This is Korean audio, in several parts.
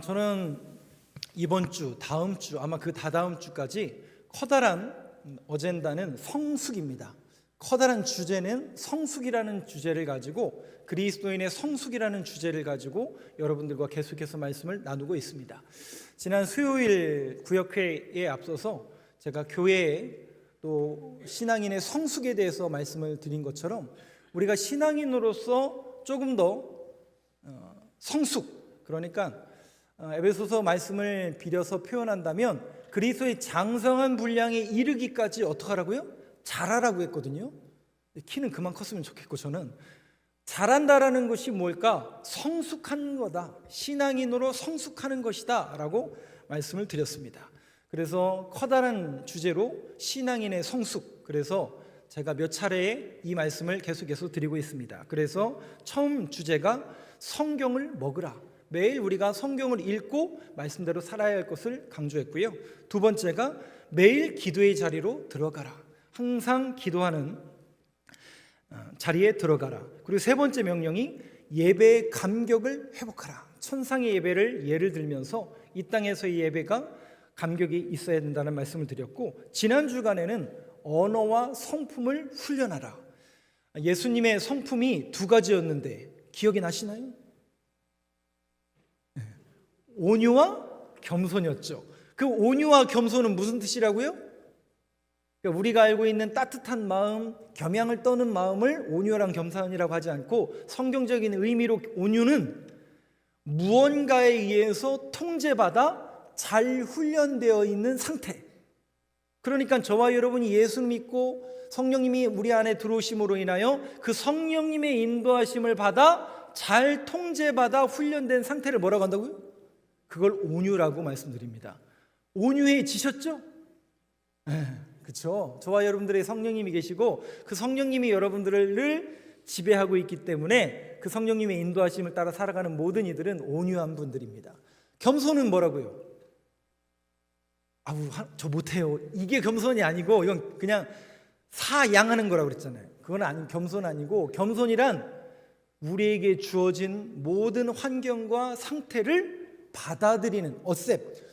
저는 이번 주, 다음 주, 아마 그 다다음 주까지 커다란 어젠다는 성숙입니다. 커다란 주제는 성숙이라는 주제를 가지고, 그리스도인의 성숙이라는 주제를 가지고 여러분들과 계속해서 말씀을 나누고 있습니다. 지난 수요일 구역회에 앞서서 제가 교회에 또 신앙인의 성숙에 대해서 말씀을 드린 것처럼, 우리가 신앙인으로서 조금 더 성숙, 그러니까 에베소서 말씀을 빌려서 표현한다면 그리스도의 장성한 분량에 이르기까지 어떻게 하라고요? 잘하라고 했거든요. 키는 그만 컸으면 좋겠고, 저는 잘한다라는 것이 뭘까? 성숙한 거다, 신앙인으로 성숙하는 것이다 라고 말씀을 드렸습니다. 그래서 커다란 주제로 신앙인의 성숙, 그래서 제가 몇 차례 이 말씀을 계속해서 드리고 있습니다. 그래서 처음 주제가 성경을 먹으라, 매일 우리가 성경을 읽고 말씀대로 살아야 할 것을 강조했고요. 두 번째가 매일 기도의 자리로 들어가라, 항상 기도하는 자리에 들어가라. 그리고 세 번째 명령이 예배의 감격을 회복하라, 천상의 예배를 예를 들면서 이 땅에서의 예배가 감격이 있어야 된다는 말씀을 드렸고, 지난 주간에는 언어와 성품을 훈련하라. 예수님의 성품이 두 가지였는데 기억이 나시나요? 온유와 겸손이었죠. 그 온유와 겸손은 무슨 뜻이라고요? 그러니까 우리가 알고 있는 따뜻한 마음, 겸양을 떠는 마음을 온유랑 겸손이라고 하지 않고, 성경적인 의미로 온유는 무언가에 의해서 통제받아 잘 훈련되어 있는 상태. 그러니까 저와 여러분이 예수 믿고 성령님이 우리 안에 들어오심으로 인하여 그 성령님의 인도하심을 받아 잘 통제받아 훈련된 상태를 뭐라고 한다고요? 그걸 온유라고 말씀드립니다. 온유해지셨죠? 그렇죠. 저와 여러분들의 성령님이 계시고 그 성령님이 여러분들을 지배하고 있기 때문에 그 성령님의 인도하심을 따라 살아가는 모든 이들은 온유한 분들입니다. 겸손은 뭐라고요? 저 못해요, 이게 겸손이 아니고 이건 그냥 사양하는 거라고 그랬잖아요. 그건 아니, 겸손 아니고, 겸손이란 우리에게 주어진 모든 환경과 상태를 받아들이는,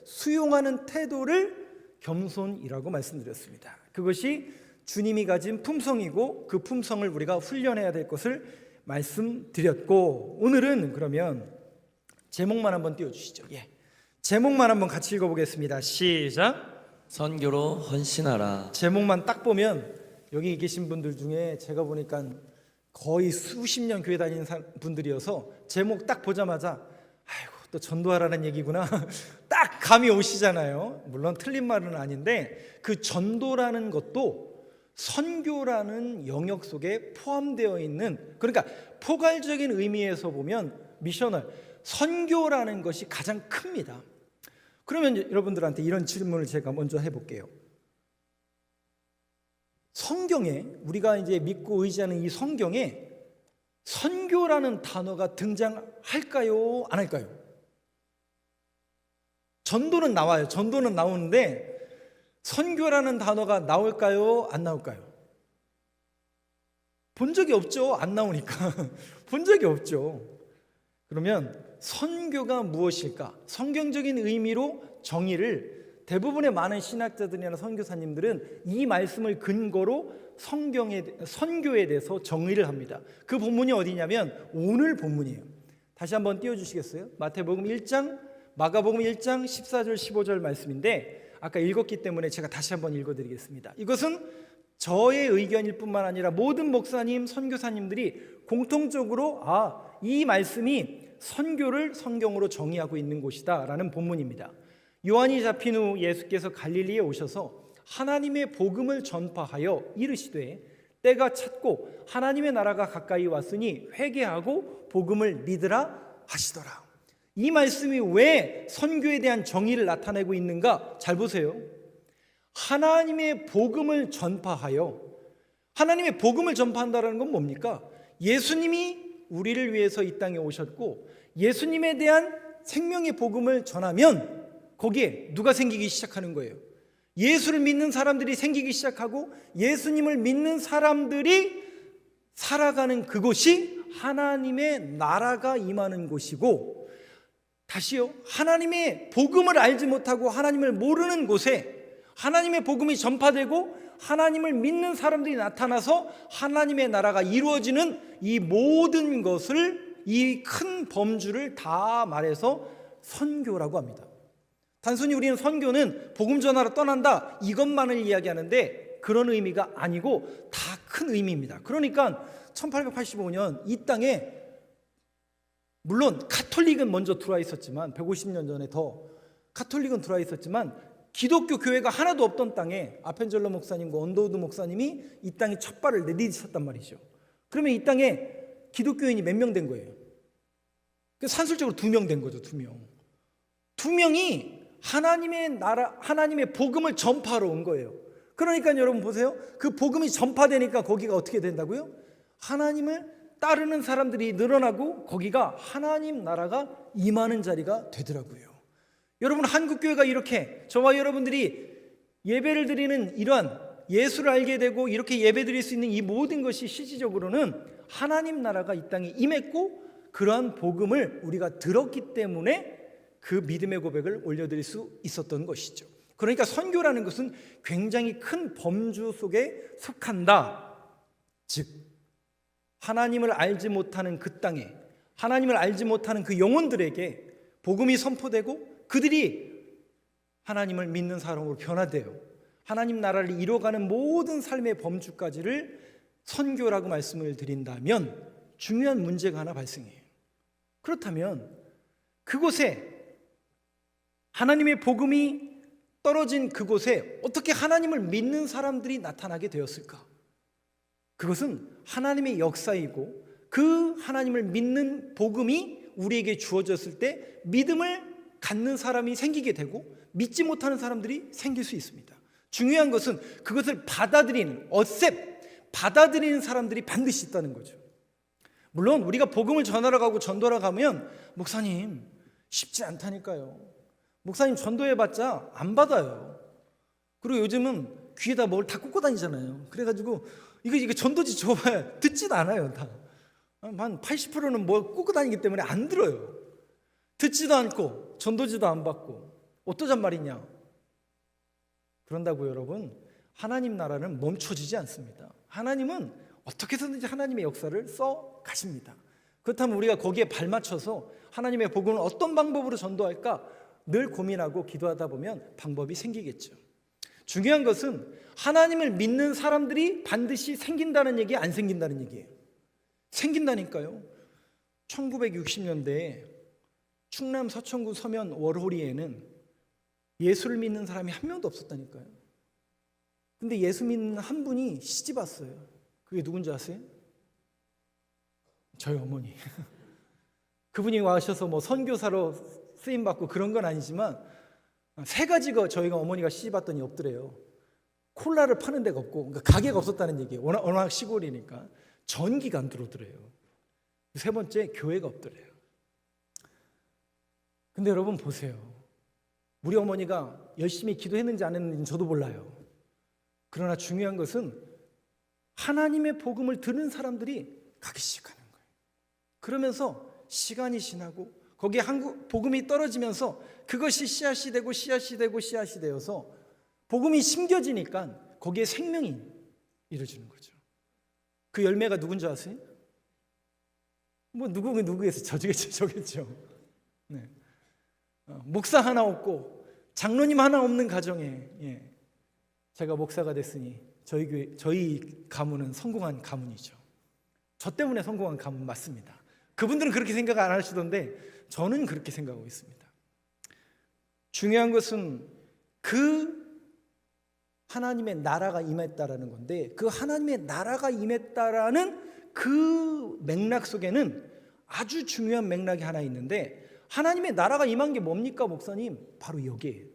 수용하는 태도를 겸손이라고 말씀드렸습니다. 그것이 주님이 가진 품성이고 그 품성을 우리가 훈련해야 될 것을 말씀드렸고, 오늘은 그러면 제목만 한번 띄워주시죠. 제목만 한번 같이 읽어보겠습니다. 시작. 선교로 헌신하라. 제목만 딱 보면 여기 계신 분들 중에 제가 보니까 거의 수십 년 교회 다니는 분들이어서 제목 딱 보자마자 아이고 또 전도하라는 얘기구나 딱 감이 오시잖아요. 물론 틀린 말은 아닌데, 그 전도라는 것도 선교라는 영역 속에 포함되어 있는, 그러니까 포괄적인 의미에서 보면 미셔널, 선교라는 것이 가장 큽니다. 그러면 여러분들한테 이런 질문을 제가 먼저 해볼게요. 성경에, 우리가 이제 믿고 의지하는 이 성경에 선교라는 단어가 등장할까요? 안 할까요? 전도는 나와요. 전도는 나오는데 선교라는 단어가 나올까요? 안 나올까요? 본 적이 없죠. 안 나오니까 본 적이 없죠. 그러면 선교가 무엇일까? 성경적인 의미로 정의를 대부분의 많은 신학자들이나 선교사님들은 이 말씀을 근거로 선교에 대해서 정의를 합니다. 그 본문이 어디냐면 오늘 본문이에요. 다시 한번 띄워주시겠어요? 마태복음 1장, 마가복음 1장 14절 15절 말씀인데 아까 읽었기 때문에 제가 다시 한번 읽어드리겠습니다. 이것은 저의 의견일 뿐만 아니라 모든 목사님, 선교사님들이 공통적으로 이 말씀이 선교를 성경으로 정의하고 있는 곳이다 라는 본문입니다. 요한이 잡힌 후 예수께서 갈릴리에 오셔서 하나님의 복음을 전파하여 이르시되 때가 찼고 하나님의 나라가 가까이 왔으니 회개하고 복음을 믿으라 하시더라. 이 말씀이 왜 선교에 대한 정의를 나타내고 있는가? 잘 보세요. 하나님의 복음을 전파하여, 하나님의 복음을 전파한다는 건 뭡니까? 예수님이 우리를 위해서 이 땅에 오셨고 예수님에 대한 생명의 복음을 전하면 거기에 누가 생기기 시작하는 거예요? 예수를 믿는 사람들이 생기기 시작하고 예수님을 믿는 사람들이 살아가는 그곳이 하나님의 나라가 임하는 곳이고, 다시요, 하나님의 복음을 알지 못하고 하나님을 모르는 곳에 하나님의 복음이 전파되고 하나님을 믿는 사람들이 나타나서 하나님의 나라가 이루어지는 이 모든 것을, 이 큰 범주를 다 말해서 선교라고 합니다. 단순히 우리는 선교는 복음 전하러 떠난다 이것만을 이야기하는데 그런 의미가 아니고 다 큰 의미입니다. 그러니까 1885년 이 땅에, 물론 카톨릭은 먼저 들어와 있었지만 150년 전에 더 카톨릭은 들어와 있었지만 기독교 교회가 하나도 없던 땅에 아펜젤러 목사님과 언더우드 목사님이 이 땅에 첫 발을 내디디셨단 말이죠. 그러면 이 땅에 기독교인이 몇 명 된 거예요? 산술적으로 2명 된 거죠. 2명. 2명이 하나님의 나라, 하나님의 복음을 전파하러 온 거예요. 그러니까 여러분 보세요. 그 복음이 전파되니까 거기가 어떻게 된다고요? 하나님을 따르는 사람들이 늘어나고 거기가 하나님 나라가 임하는 자리가 되더라고요. 여러분, 한국교회가 이렇게 저와 여러분들이 예배를 드리는 이러한 예수를 알게 되고 이렇게 예배 드릴 수 있는 이 모든 것이 실질적으로는 하나님 나라가 이 땅에 임했고 그러한 복음을 우리가 들었기 때문에 그 믿음의 고백을 올려드릴 수 있었던 것이죠. 그러니까 선교라는 것은 굉장히 큰 범주 속에 속한다. 즉 하나님을 알지 못하는 그 땅에, 하나님을 알지 못하는 그 영혼들에게 복음이 선포되고 그들이 하나님을 믿는 사람으로 변화되어 하나님 나라를 이뤄가는 모든 삶의 범주까지를 선교라고 말씀을 드린다면 중요한 문제가 하나 발생해요. 그렇다면 그곳에 하나님의 복음이 떨어진 그곳에 어떻게 하나님을 믿는 사람들이 나타나게 되었을까? 그것은 하나님의 역사이고 그 하나님을 믿는 복음이 우리에게 주어졌을 때 믿음을 갖는 사람이 생기게 되고 믿지 못하는 사람들이 생길 수 있습니다. 중요한 것은 그것을 받아들이는, 받아들이는 사람들이 반드시 있다는 거죠. 물론 우리가 복음을 전하러 가고 전도하러 가면 목사님 쉽지 않다니까요. 목사님 전도해봤자 안 받아요. 그리고 요즘은 귀에다 뭘 다 꽂고 다니잖아요. 그래가지고 이거 전도지 줘봐야 듣지도 않아요. 다 한 80%는 뭘 꽂고 다니기 때문에 안 들어요. 듣지도 않고 전도지도 안 받고 어떠잔 말이냐. 그런다고 여러분, 하나님 나라는 멈춰지지 않습니다. 하나님은 어떻게 해서든지 하나님의 역사를 써 가십니다. 그렇다면 우리가 거기에 발맞춰서 하나님의 복음을 어떤 방법으로 전도할까 늘 고민하고 기도하다 보면 방법이 생기겠죠. 중요한 것은 하나님을 믿는 사람들이 반드시 생긴다는 얘기, 안 생긴다는 얘기예요. 생긴다니까요. 1960년대에 충남 서천구 서면 월호리에는 예수를 믿는 사람이 한 명도 없었다니까요. 근데 예수 믿는 한 분이 시집 왔어요. 그게 누군지 아세요? 저희 어머니. 그분이 와셔서 뭐 선교사로 쓰임받고 그런 건 아니지만 3가지가 저희가 어머니가 시집 왔더니 없더래요. 콜라를 파는 데가 없고, 그러니까 가게가 없었다는 얘기예요. 워낙 시골이니까. 전기가 안 들어오더래요. 3번째, 교회가 없더래요. 근데 여러분 보세요. 우리 어머니가 열심히 기도했는지 안 했는지는 저도 몰라요. 그러나 중요한 것은 하나님의 복음을 들은 사람들이 가기 시작하는 거예요. 그러면서 시간이 지나고 거기에 복음이 떨어지면서 그것이 씨앗이 되고 씨앗이 되고 씨앗이 되어서 복음이 심겨지니까 거기에 생명이 이루어지는 거죠. 그 열매가 누군지 아세요? 뭐 누구에서 저겠죠. 네. 목사 하나 없고 장로님 하나 없는 가정에 제가 목사가 됐으니 저희 가문은 성공한 가문이죠. 저 때문에 성공한 가문 맞습니다. 그분들은 그렇게 생각 안 하시던데 저는 그렇게 생각하고 있습니다. 중요한 것은 그 하나님의 나라가 임했다라는 건데, 그 하나님의 나라가 임했다라는 그 맥락 속에는 아주 중요한 맥락이 하나 있는데, 하나님의 나라가 임한 게 뭡니까 목사님? 바로 여기에요.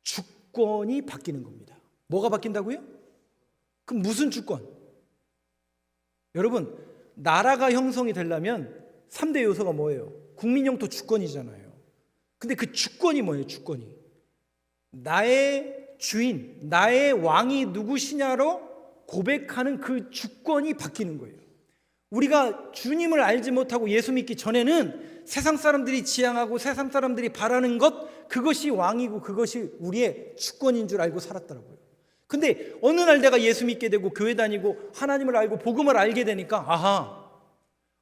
주권이 바뀌는 겁니다. 뭐가 바뀐다고요? 그럼 무슨 주권? 여러분, 나라가 형성이 되려면 3대 요소가 뭐예요? 국민 영토 주권이잖아요. 근데 그 주권이 뭐예요? 주권이 나의 주인, 나의 왕이 누구시냐로 고백하는 그 주권이 바뀌는 거예요. 우리가 주님을 알지 못하고 예수 믿기 전에는 세상 사람들이 지향하고 세상 사람들이 바라는 것, 그것이 왕이고 그것이 우리의 주권인 줄 알고 살았더라고요. 근데 어느 날 내가 예수 믿게 되고 교회 다니고 하나님을 알고 복음을 알게 되니까, 아하,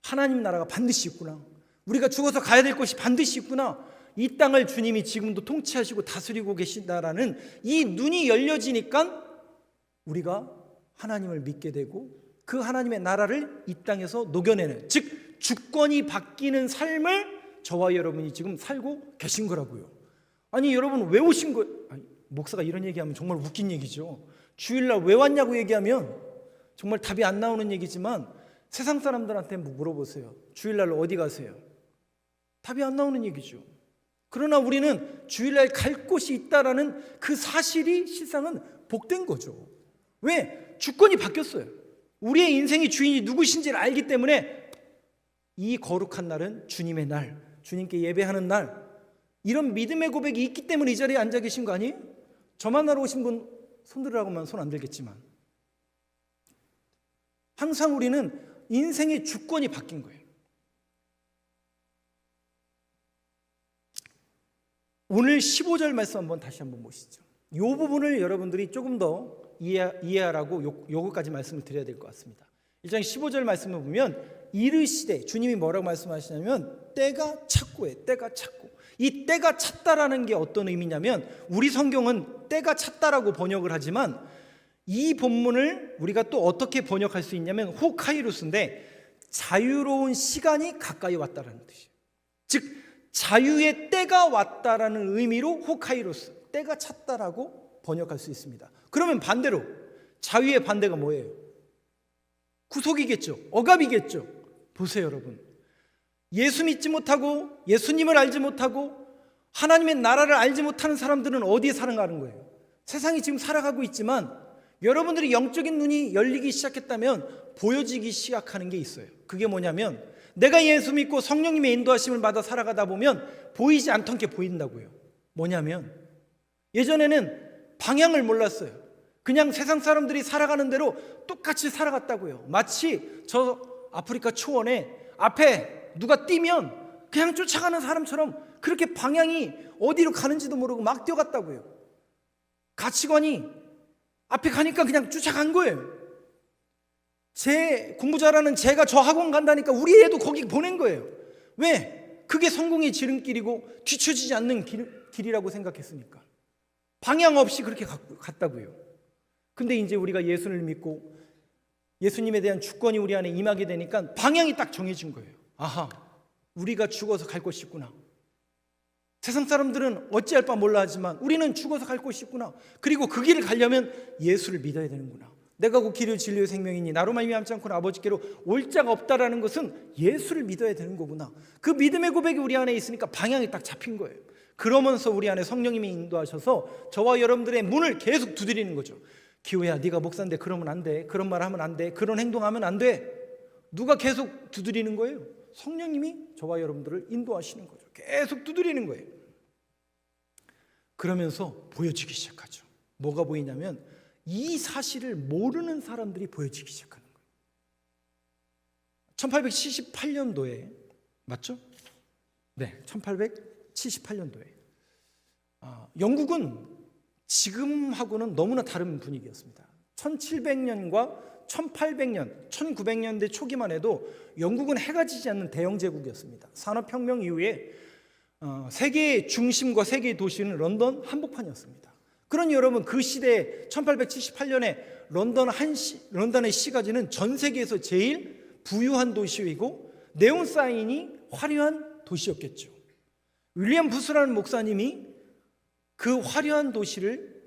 하나님 나라가 반드시 있구나, 우리가 죽어서 가야 될 곳이 반드시 있구나, 이 땅을 주님이 지금도 통치하시고 다스리고 계신다라는 이 눈이 열려지니까 우리가 하나님을 믿게 되고 그 하나님의 나라를 이 땅에서 녹여내는, 즉 주권이 바뀌는 삶을 저와 여러분이 지금 살고 계신 거라고요. 아니 여러분 왜 오신 거예요? 아니, 목사가 이런 얘기하면 정말 웃긴 얘기죠. 주일날 왜 왔냐고 얘기하면 정말 답이 안 나오는 얘기지만 세상 사람들한테 물어보세요. 주일날 어디 가세요? 답이 안 나오는 얘기죠. 그러나 우리는 주일날 갈 곳이 있다라는 그 사실이 실상은 복된 거죠. 왜? 주권이 바뀌었어요. 우리의 인생의 주인이 누구신지를 알기 때문에 이 거룩한 날은 주님의 날, 주님께 예배하는 날, 이런 믿음의 고백이 있기 때문에 이 자리에 앉아 계신 거 아니에요? 저만 하러 오신 분 손들으라고 하면 손 안 들겠지만 항상 우리는 인생의 주권이 바뀐 거예요. 오늘 15절 말씀 다시 한번 보시죠. 이 부분을 여러분들이 조금 더 이해하라고 요거까지 말씀을 드려야 될 것 같습니다. 1장 15절 말씀을 보면 이르시되, 주님이 뭐라고 말씀하시냐면 때가 찼고에, 때가 찼고. 이 때가 찼다라는 게 어떤 의미냐면, 우리 성경은 때가 찼다라고 번역을 하지만 이 본문을 우리가 또 어떻게 번역할 수 있냐면 호카이루스인데 자유로운 시간이 가까이 왔다라는 뜻이에요. 즉 자유의 때가 왔다라는 의미로 호카이루스, 때가 찼다라고 번역할 수 있습니다. 그러면 반대로 자유의 반대가 뭐예요? 구속이겠죠. 억압이겠죠. 보세요 여러분, 예수 믿지 못하고 예수님을 알지 못하고 하나님의 나라를 알지 못하는 사람들은 어디에 살아가는 거예요? 세상이 지금 살아가고 있지만 여러분들이 영적인 눈이 열리기 시작했다면 보여지기 시작하는 게 있어요. 그게 뭐냐면 내가 예수 믿고 성령님의 인도하심을 받아 살아가다 보면 보이지 않던 게 보인다고요. 뭐냐면 예전에는 방향을 몰랐어요. 그냥 세상 사람들이 살아가는 대로 똑같이 살아갔다고요. 마치 저 아프리카 초원에 앞에 누가 뛰면 그냥 쫓아가는 사람처럼 그렇게 방향이 어디로 가는지도 모르고 막 뛰어갔다고요. 가치관이 앞에 가니까 그냥 쫓아간 거예요. 제 공부 잘하는 제가 저 학원 간다니까 우리 애도 거기 보낸 거예요. 왜? 그게 성공의 지름길이고 뒤처지지 않는 길이라고 생각했으니까. 방향 없이 그렇게 갔다고요. 근데 이제 우리가 예수를 믿고 예수님에 대한 주권이 우리 안에 임하게 되니까 방향이 딱 정해진 거예요. 아하, 우리가 죽어서 갈 곳이 있구나. 세상 사람들은 어찌할 바 몰라 하지만 우리는 죽어서 갈 곳이 있구나. 그리고 그 길을 가려면 예수를 믿어야 되는구나. 내가 곧 길이요 진리요 생명이니 나로 말미암지 않고는 아버지께로 올 자가 없다라는 것은 예수를 믿어야 되는 거구나. 그 믿음의 고백이 우리 안에 있으니까 방향이 딱 잡힌 거예요. 그러면서 우리 안에 성령님이 인도하셔서 저와 여러분들의 문을 계속 두드리는 거죠. 기호야, 네가 목사인데 그러면 안 돼. 그런 말 하면 안 돼. 그런 행동하면 안 돼. 누가 계속 두드리는 거예요? 성령님이 저와 여러분들을 인도하시는 거죠. 계속 두드리는 거예요. 그러면서 보여지기 시작하죠. 뭐가 보이냐면 이 사실을 모르는 사람들이 보여지기 시작하는 거예요. 1878년도에 맞죠? 네, 1878년도에 영국은 지금하고는 너무나 다른 분위기였습니다. 1700년과 1800년, 1900년대 초기만 해도 영국은 해가 지지 않는 대영 제국이었습니다. 산업혁명 이후에 세계의 중심과 세계의 도시는 런던 한복판이었습니다. 그러니 여러분 그 시대에 1878년에 런던의 시가지는 전 세계에서 제일 부유한 도시이고 네온사인이 화려한 도시였겠죠. 윌리엄 부스라는 목사님이 그 화려한 도시를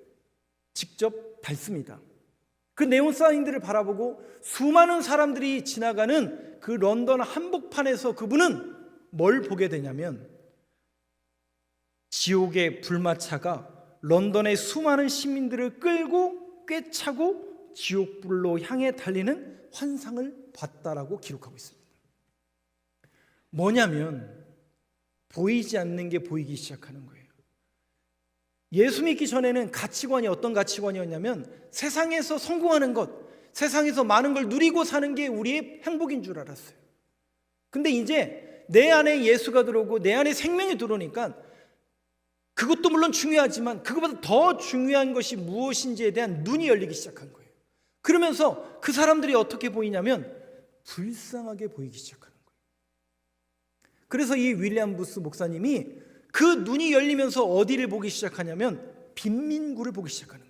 직접 밟습니다. 그 네온사인들을 바라보고 수많은 사람들이 지나가는 그 런던 한복판에서 그분은 뭘 보게 되냐면 지옥의 불마차가 런던의 수많은 시민들을 끌고 꿰차고 지옥불로 향해 달리는 환상을 봤다라고 기록하고 있습니다. 뭐냐면 보이지 않는 게 보이기 시작하는 거예요. 예수 믿기 전에는 가치관이 어떤 가치관이었냐면 세상에서 성공하는 것, 세상에서 많은 걸 누리고 사는 게 우리의 행복인 줄 알았어요. 근데 이제 내 안에 예수가 들어오고 내 안에 생명이 들어오니까 그것도 물론 중요하지만 그것보다 더 중요한 것이 무엇인지에 대한 눈이 열리기 시작한 거예요. 그러면서 그 사람들이 어떻게 보이냐면 불쌍하게 보이기 시작하는 거예요. 그래서 이 윌리엄 부스 목사님이 그 눈이 열리면서 어디를 보기 시작하냐면 빈민구를 보기 시작하는 거예요.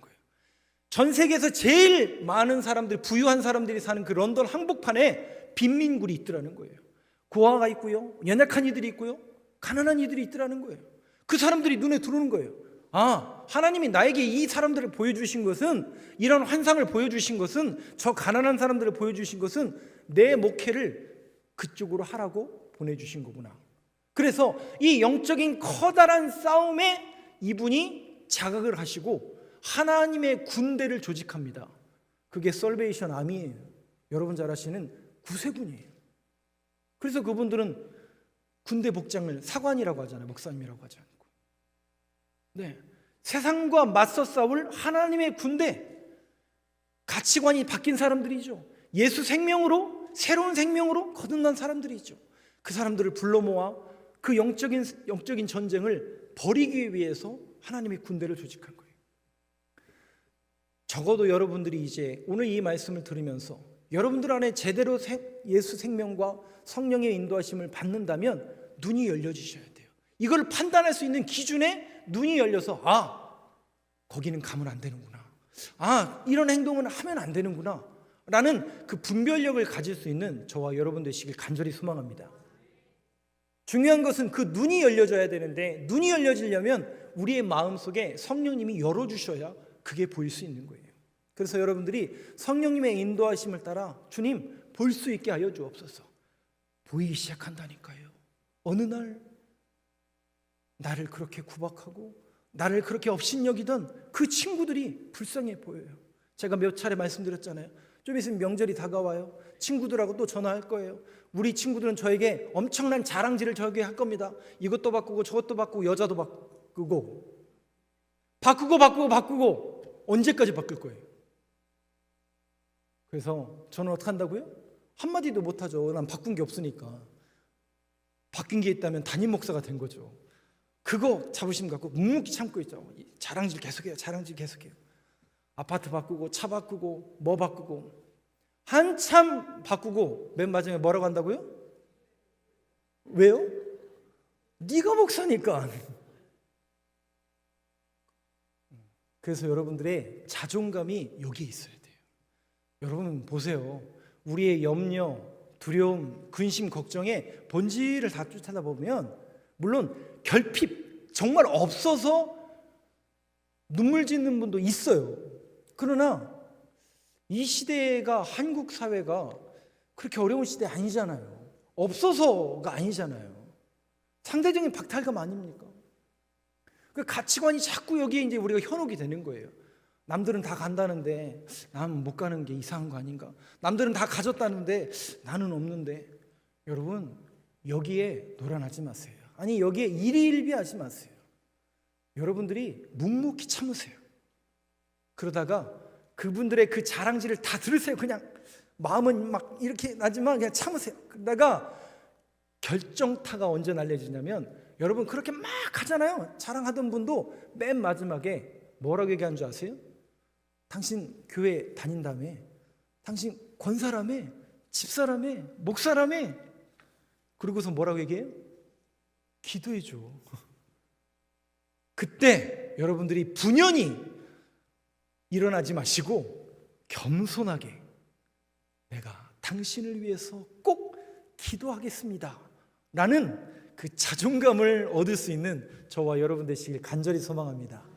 전 세계에서 제일 많은 사람들, 부유한 사람들이 사는 그 런던 한복판에 빈민굴이 있더라는 거예요. 고아가 있고요, 연약한 이들이 있고요, 가난한 이들이 있더라는 거예요. 그 사람들이 눈에 들어오는 거예요. 아, 하나님이 나에게 이 사람들을 보여주신 것은, 이런 환상을 보여주신 것은, 저 가난한 사람들을 보여주신 것은 내 목회를 그쪽으로 하라고 보내주신 거구나. 그래서 이 영적인 커다란 싸움에 이분이 자각을 하시고 하나님의 군대를 조직합니다. 그게 설베이션 아미예요. 여러분 잘 아시는 구세군이에요. 그래서 그분들은 군대 복장을 사관이라고 하잖아요. 목사님이라고 하지 않고. 네, 세상과 맞서 싸울 하나님의 군대, 가치관이 바뀐 사람들이죠. 예수 생명으로, 새로운 생명으로 거듭난 사람들이죠. 그 사람들을 불러 모아 그 영적인 전쟁을 벌이기 위해서 하나님의 군대를 조직한 거예요. 적어도 여러분들이 이제 오늘 이 말씀을 들으면서 여러분들 안에 제대로 예수 생명과 성령의 인도하심을 받는다면 눈이 열려지셔야 돼요. 이걸 판단할 수 있는 기준에 눈이 열려서, 아, 거기는 가면 안 되는구나, 아, 이런 행동은 하면 안 되는구나 라는 그 분별력을 가질 수 있는 저와 여러분 되시길 간절히 소망합니다. 중요한 것은 그 눈이 열려져야 되는데, 눈이 열려지려면 우리의 마음속에 성령님이 열어주셔야 그게 보일 수 있는 거예요. 그래서 여러분들이 성령님의 인도하심을 따라 주님 볼 수 있게 하여 주옵소서. 보이기 시작한다니까요. 어느 날 나를 그렇게 구박하고 나를 그렇게 업신여기던 그 친구들이 불쌍해 보여요. 제가 몇 차례 말씀드렸잖아요. 좀 있으면 명절이 다가와요. 친구들하고 또 전화할 거예요. 우리 친구들은 저에게 엄청난 자랑질을 저에게 할 겁니다. 이것도 바꾸고 저것도 바꾸고 여자도 바꾸고 언제까지 바꿀 거예요? 그래서 저는 어떻게 한다고요? 한마디도 못하죠. 난 바꾼 게 없으니까. 바뀐 게 있다면 담임 목사가 된 거죠. 그거 자부심 갖고 묵묵히 참고 있죠. 자랑질 계속해요. 아파트 바꾸고 차 바꾸고 뭐 바꾸고 한참 바꾸고 맨 마지막에 뭐라고 한다고요? 왜요? 네가 목사니까. 그래서 여러분들의 자존감이 여기에 있어야 돼요. 여러분 보세요. 우리의 염려, 두려움, 근심, 걱정의 본질을 다 쫓아보면 물론 결핍 정말 없어서 눈물 짓는 분도 있어요. 그러나 이 시대가, 한국 사회가 그렇게 어려운 시대 아니잖아요. 없어서가 아니잖아요. 상대적인 박탈감 아닙니까? 그 가치관이 자꾸 여기에 이제 우리가 현혹이 되는 거예요. 남들은 다 간다는데 나는 못 가는 게 이상한 거 아닌가? 남들은 다 가졌다는데 나는 없는데. 여러분 여기에 놀아나지 마세요. 아니 여기에 일희일비하지 마세요. 여러분들이 묵묵히 참으세요. 그러다가 그분들의 그 자랑질을 다 들으세요. 그냥 마음은 막 이렇게 나지만 그냥 참으세요. 그러다가 결정타가 언제 날려지냐면, 여러분 그렇게 막 하잖아요. 자랑하던 분도 맨 마지막에 뭐라고 얘기하는 줄 아세요? 당신 교회 다닌다며, 당신 권사라며, 집사라며, 목사라며. 그러고서 뭐라고 얘기해요? 기도해줘. 그때 여러분들이 분연히 일어나지 마시고 겸손하게 내가 당신을 위해서 꼭 기도하겠습니다 라는 그 자존감을 얻을 수 있는 저와 여러분 되시길 간절히 소망합니다.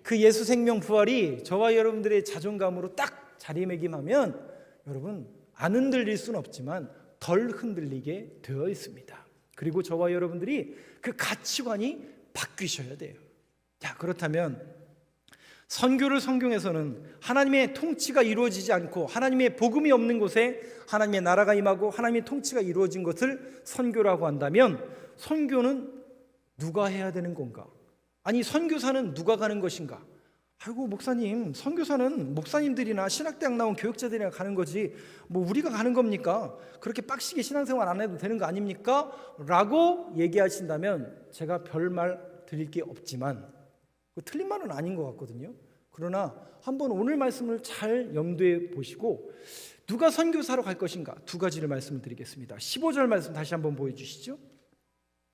그 예수 생명 부활이 저와 여러분들의 자존감으로 딱 자리매김하면 여러분 안 흔들릴 수는 없지만 덜 흔들리게 되어 있습니다. 그리고 저와 여러분들이 그 가치관이 바뀌셔야 돼요. 자, 그렇다면 선교를 성경에서는 하나님의 통치가 이루어지지 않고 하나님의 복음이 없는 곳에 하나님의 나라가 임하고 하나님의 통치가 이루어진 것을 선교라고 한다면, 선교는 누가 해야 되는 건가? 아니 선교사는 누가 가는 것인가? 아이고 목사님, 선교사는 목사님들이나 신학대학 나온 교육자들이나 가는 거지 뭐 우리가 가는 겁니까? 그렇게 빡시게 신앙생활 안 해도 되는 거 아닙니까? 라고 얘기하신다면 제가 별말 드릴 게 없지만 틀린 말은 아닌 것 같거든요. 그러나 한번 오늘 말씀을 잘 염두에 보시고 누가 선교사로 갈 것인가 두 가지를 말씀을 드리겠습니다. 15절 말씀 다시 한번 보여주시죠.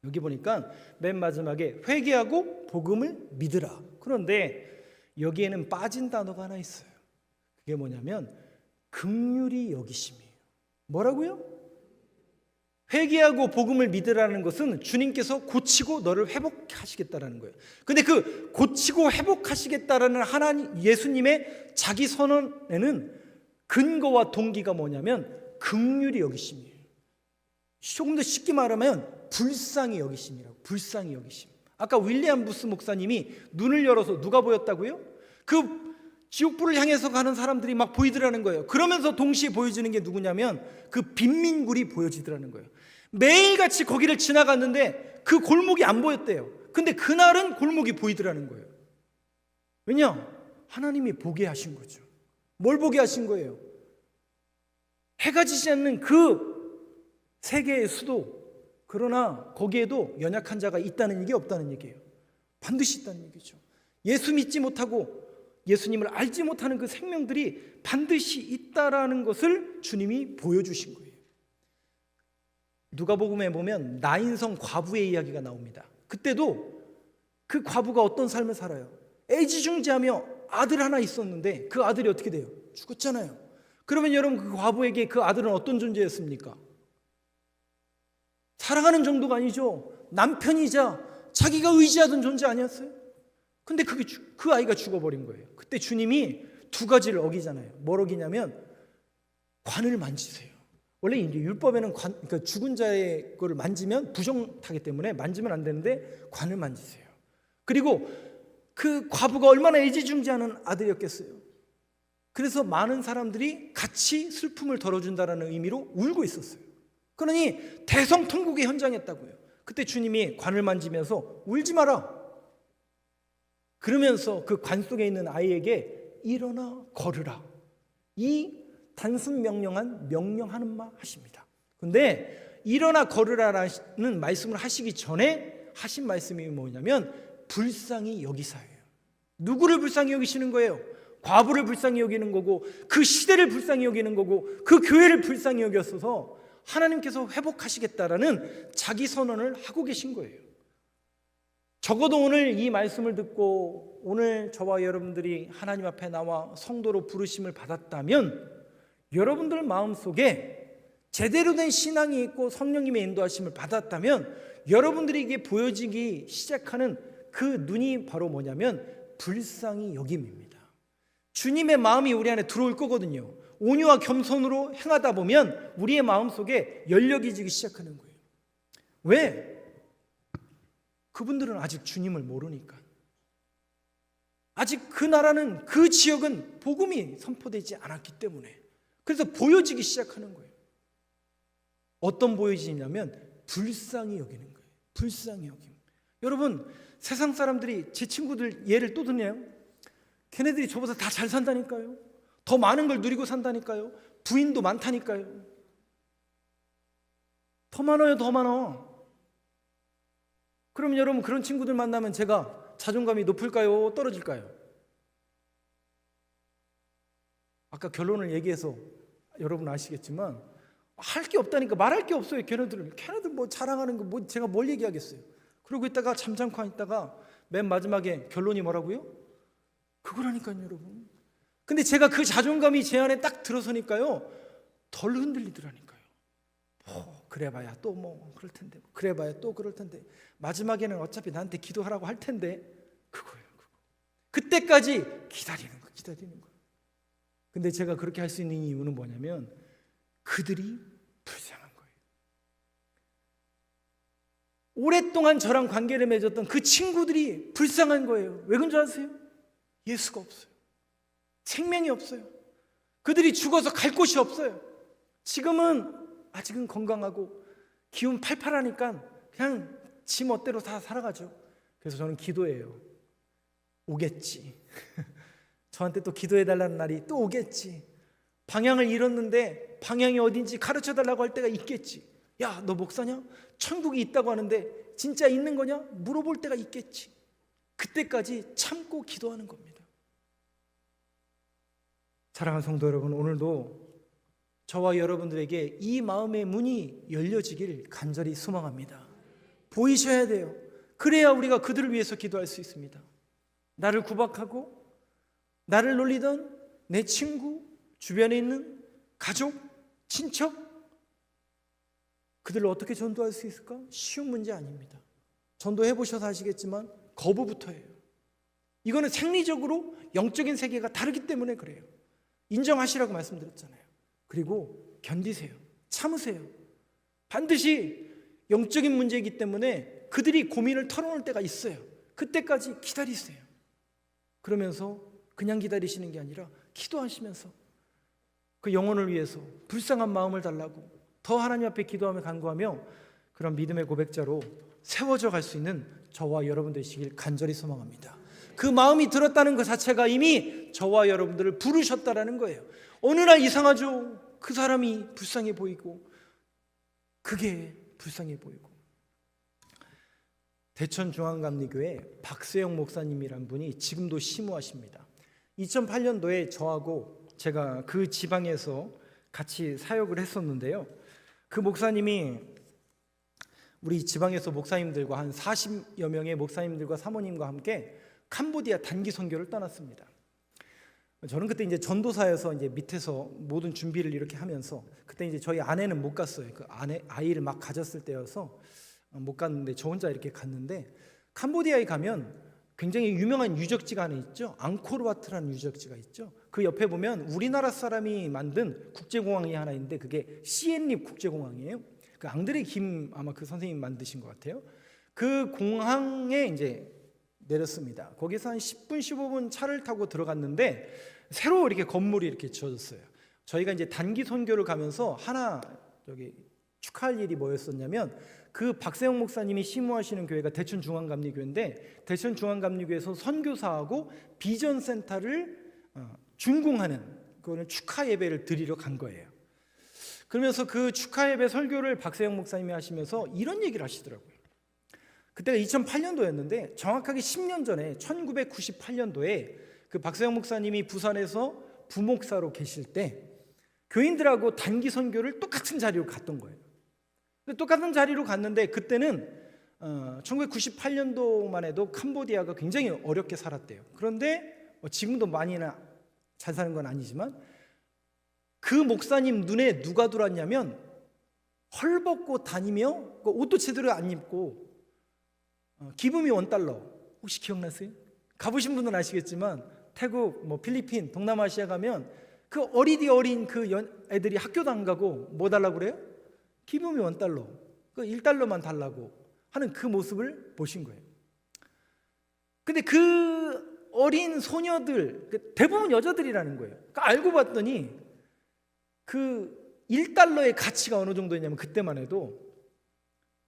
여기 보니까 맨 마지막에 회개하고 복음을 믿으라. 그런데 여기에는 빠진 단어가 하나 있어요. 그게 뭐냐면 긍휼히 여기심이에요. 뭐라고요? 회개하고 복음을 믿으라는 것은 주님께서 고치고 너를 회복하시겠다라는 거예요. 근데 그 고치고 회복하시겠다라는 하나님 예수님의 자기 선언에는 근거와 동기가 뭐냐면 긍휼히 여기심이에요. 조금 더 쉽게 말하면 불쌍히 여기심이라고. 불쌍히 여기심. 아까 윌리엄 부스 목사님이 눈을 열어서 누가 보였다고요? 그 지옥불을 향해서 가는 사람들이 막 보이더라는 거예요. 그러면서 동시에 보여지는 게 누구냐면 그 빈민굴이 보여지더라는 거예요. 매일같이 거기를 지나갔는데 그 골목이 안 보였대요. 근데 그날은 골목이 보이더라는 거예요. 왜냐? 하나님이 보게 하신 거죠. 뭘 보게 하신 거예요? 해가 지지 않는 그 세계의 수도, 그러나 거기에도 연약한 자가 있다는 얘기 없다는 얘기예요. 반드시 있다는 얘기죠. 예수 믿지 못하고 예수님을 알지 못하는 그 생명들이 반드시 있다라는 것을 주님이 보여주신 거예요. 누가복음에 보면 나인성 과부의 이야기가 나옵니다. 그때도 그 과부가 어떤 삶을 살아요? 애지중지하며 아들 하나 있었는데 그 아들이 어떻게 돼요? 죽었잖아요. 그러면 여러분 그 과부에게 그 아들은 어떤 존재였습니까? 사랑하는 정도가 아니죠. 남편이자 자기가 의지하던 존재 아니었어요? 근데 그 아이가 죽어버린 거예요. 그때 주님이 두 가지를 어기잖아요. 뭘 어기냐면 관을 만지세요. 원래 이제 율법에는 그러니까 죽은 자의 거를 만지면 부정타기 때문에 만지면 안 되는데 관을 만지세요. 그리고 그 과부가 얼마나 애지중지하는 아들이었겠어요. 그래서 많은 사람들이 같이 슬픔을 덜어준다는 의미로 울고 있었어요. 그러니 대성통곡의 현장이었다고요. 그때 주님이 관을 만지면서 울지 마라. 그러면서 그 관 속에 있는 아이에게 일어나 걸으라. 이 단순 명령하는 말 하십니다. 근데 일어나 걸으라라는 말씀을 하시기 전에 하신 말씀이 뭐냐면 불쌍히 여기사예요. 누구를 불쌍히 여기시는 거예요? 과부를 불쌍히 여기는 거고 그 시대를 불쌍히 여기는 거고 그 교회를 불쌍히 여겼어서 하나님께서 회복하시겠다라는 자기 선언을 하고 계신 거예요. 적어도 오늘 이 말씀을 듣고 오늘 저와 여러분들이 하나님 앞에 나와 성도로 부르심을 받았다면 여러분들 마음속에 제대로 된 신앙이 있고 성령님의 인도하심을 받았다면 여러분들에게 보여지기 시작하는 그 눈이 바로 뭐냐면 불쌍히 여김입니다. 주님의 마음이 우리 안에 들어올 거거든요. 온유와 겸손으로 행하다 보면 우리의 마음속에 열력이 지기 시작하는 거예요. 왜? 그분들은 아직 주님을 모르니까. 아직 그 나라는 그 지역은 복음이 선포되지 않았기 때문에 그래서 보여지기 시작하는 거예요. 어떤 보여지냐면 불쌍히 여기는 거예요. 불쌍히 여김. 여러분 세상 사람들이 제 친구들 예를 또 드네요. 걔네들이 저보다 다 잘 산다니까요. 더 많은 걸 누리고 산다니까요. 부인도 많다니까요. 더 많아요, 더 많아. 그럼 여러분 그런 친구들 만나면 제가 자존감이 높을까요? 떨어질까요? 아까 결론을 얘기해서 여러분 아시겠지만 할 게 없다니까. 말할 게 없어요. 걔네들 뭐 자랑하는 거 뭐 제가 뭘 얘기하겠어요. 그러고 있다가 잠잠고 있다가 맨 마지막에 결론이 뭐라고요? 그거라니까요, 여러분. 근데 제가 그 자존감이 제 안에 딱 들어서니까요 덜 흔들리더라니까요. 그래봐야 또 뭐 그럴 텐데, 그래봐야 또 그럴 텐데, 마지막에는 어차피 나한테 기도하라고 할 텐데, 그거예요. 그거. 그때까지 기다리는 거. 근데 제가 그렇게 할 수 있는 이유는 뭐냐면 그들이 불쌍한 거예요. 오랫동안 저랑 관계를 맺었던 그 친구들이 불쌍한 거예요. 왜 그런 줄 아세요? 예수가 없어요. 생명이 없어요. 그들이 죽어서 갈 곳이 없어요. 지금은 아직은 건강하고 기운 팔팔하니까 그냥 지 멋대로 다 살아가죠. 그래서 저는 기도해요. 오겠지. 저한테 또 기도해달라는 날이 또 오겠지. 방향을 잃었는데 방향이 어딘지 가르쳐달라고 할 때가 있겠지. 야, 너 목사냐? 천국이 있다고 하는데 진짜 있는 거냐? 물어볼 때가 있겠지. 그때까지 참고 기도하는 겁니다. 사랑하는 성도 여러분, 오늘도 저와 여러분들에게 이 마음의 문이 열려지길 간절히 소망합니다. 보이셔야 돼요. 그래야 우리가 그들을 위해서 기도할 수 있습니다. 나를 구박하고 나를 놀리던 내 친구, 주변에 있는 가족, 친척, 그들을 어떻게 전도할 수 있을까? 쉬운 문제 아닙니다. 전도해 보셔서 아시겠지만 거부부터예요. 이거는 생리적으로 영적인 세계가 다르기 때문에 그래요. 인정하시라고 말씀드렸잖아요. 그리고 견디세요. 참으세요. 반드시 영적인 문제이기 때문에 그들이 고민을 털어놓을 때가 있어요. 그때까지 기다리세요. 그러면서 그냥 기다리시는 게 아니라 기도하시면서 그 영혼을 위해서 불쌍한 마음을 달라고 더 하나님 앞에 기도하며 간구하며 그런 믿음의 고백자로 세워져 갈 수 있는 저와 여러분 되시길 간절히 소망합니다. 그 마음이 들었다는 것 자체가 이미 저와 여러분들을 부르셨다라는 거예요. 어느 날 이상하죠. 그 사람이 불쌍해 보이고 그게 불쌍해 보이고. 대천중앙감리교회 박세영 목사님이란 분이 지금도 심우하십니다. 2008년도에 저하고 제가 그 지방에서 같이 사역을 했었는데요. 그 목사님이 우리 지방에서 목사님들과 한 40여 명의 목사님들과 사모님과 함께 캄보디아 단기 선교를 떠났습니다. 저는 그때 이제 전도사여서 이제 밑에서 모든 준비를 이렇게 하면서 그때 이제 저희 아내는 못 갔어요. 그 아이를 막 가졌을 때여서 못 갔는데 저 혼자 이렇게 갔는데 캄보디아에 가면 굉장히 유명한 유적지가 하나 있죠. 앙코르와트라는 유적지가 있죠. 그 옆에 보면 우리나라 사람이 만든 국제공항이 하나 있는데 그게 시엔립 국제공항이에요. 그 앙드레 김 아마 그 선생님 만드신 것 같아요. 그 공항에 이제 내렸습니다. 거기서 한 10분 15분 차를 타고 들어갔는데 새로 이렇게 건물이 이렇게 지어졌어요. 저희가 이제 단기 선교를 가면서 하나 여기 축하할 일이 뭐였었냐면 그 박세영 목사님이 심우하시는 교회가 대천중앙감리교회인데 대천중앙감리교회에서 선교사하고 비전센터를 준공하는 그거는 축하 예배를 드리러 간 거예요. 그러면서 그 축하 예배 설교를 박세영 목사님이 하시면서 이런 얘기를 하시더라고요. 그때가 2008년도였는데 정확하게 10년 전에 1998년도에 그 박세영 목사님이 부산에서 부목사로 계실 때 교인들하고 단기 선교를 똑같은 자리로 갔던 거예요. 똑같은 자리로 갔는데 그때는 1998년도만 해도 캄보디아가 굉장히 어렵게 살았대요. 그런데 지금도 많이나 잘 사는 건 아니지만 그 목사님 눈에 누가 들어왔냐면 헐벗고 다니며 옷도 제대로 안 입고 기분이 $1 혹시 기억나세요? 가보신 분은 아시겠지만 태국, 필리핀, 동남아시아 가면 그 어리디 어린 그 애들이 학교도 안 가고 뭐 달라고 그래요? 기분이 $1, 그 $1만 달라고 하는 그 모습을 보신 거예요. 근데 그 어린 소녀들 대부분 여자들이라는 거예요. 그러니까 알고 봤더니 그 $1의 가치가 어느 정도였냐면 그때만 해도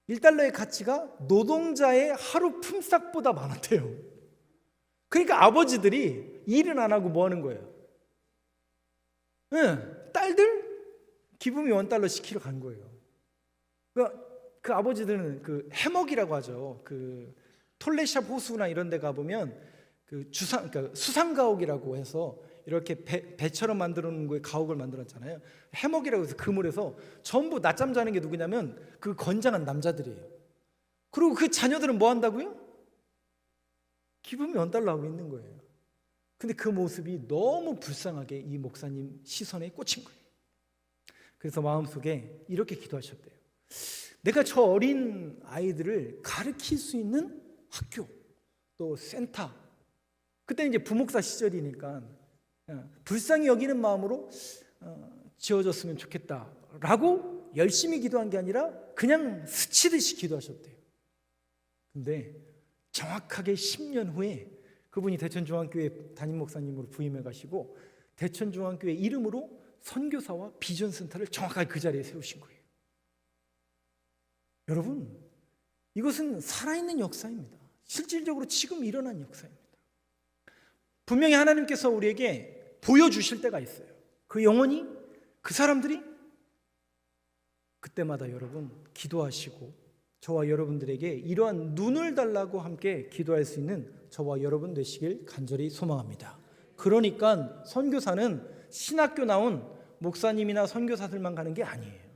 $1의 가치가 노동자의 하루 품삯보다 많았대요. 그러니까 아버지들이 일은 안 하고 뭐 하는 거예요? 딸들 기분이 $1 시키러 간 거예요. 그 아버지들은 그 해먹이라고 하죠. 그 톨레샵 호수나 이런 데 가보면 그 그러니까 수상가옥이라고 해서 이렇게 배처럼 만들어 놓은 거에 가옥을 만들었잖아요. 해먹이라고 해서 그물에서 전부 낮잠 자는 게 누구냐면 그 건장한 남자들이에요. 그리고 그 자녀들은 뭐 한다고요? 기분이 $1 하고 있는 거예요. 근데 그 모습이 너무 불쌍하게 이 목사님 시선에 꽂힌 거예요. 그래서 마음속에 이렇게 기도하셨대요. 내가 저 어린 아이들을 가르칠 수 있는 학교 또 센터, 그때 이제 부목사 시절이니까 불쌍히 여기는 마음으로 지어졌으면 좋겠다라고 열심히 기도한 게 아니라 그냥 스치듯이 기도하셨대요. 근데 정확하게 10년 후에 그분이 대천중앙교회 담임 목사님으로 부임해 가시고 대천중앙교회 이름으로 선교사와 비전센터를 정확하게 그 자리에 세우신 거예요. 여러분, 이것은 살아있는 역사입니다. 실질적으로 지금 일어난 역사입니다. 분명히 하나님께서 우리에게 보여주실 때가 있어요. 그 영혼이, 그 사람들이 그때마다 여러분 기도하시고 저와 여러분들에게 이러한 눈을 달라고 함께 기도할 수 있는 저와 여러분 되시길 간절히 소망합니다. 그러니까 선교사는 신학교 나온 목사님이나 선교사들만 가는 게 아니에요.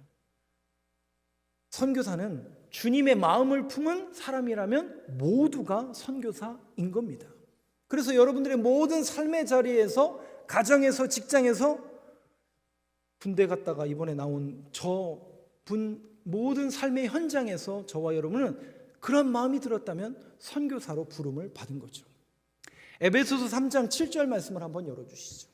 선교사는 주님의 마음을 품은 사람이라면 모두가 선교사인 겁니다. 그래서 여러분들의 모든 삶의 자리에서, 가정에서, 직장에서, 군대 갔다가 이번에 나온 저분 모든 삶의 현장에서 저와 여러분은 그런 마음이 들었다면 선교사로 부름을 받은 거죠. 에베소서 3장 7절 말씀을 한번 열어주시죠.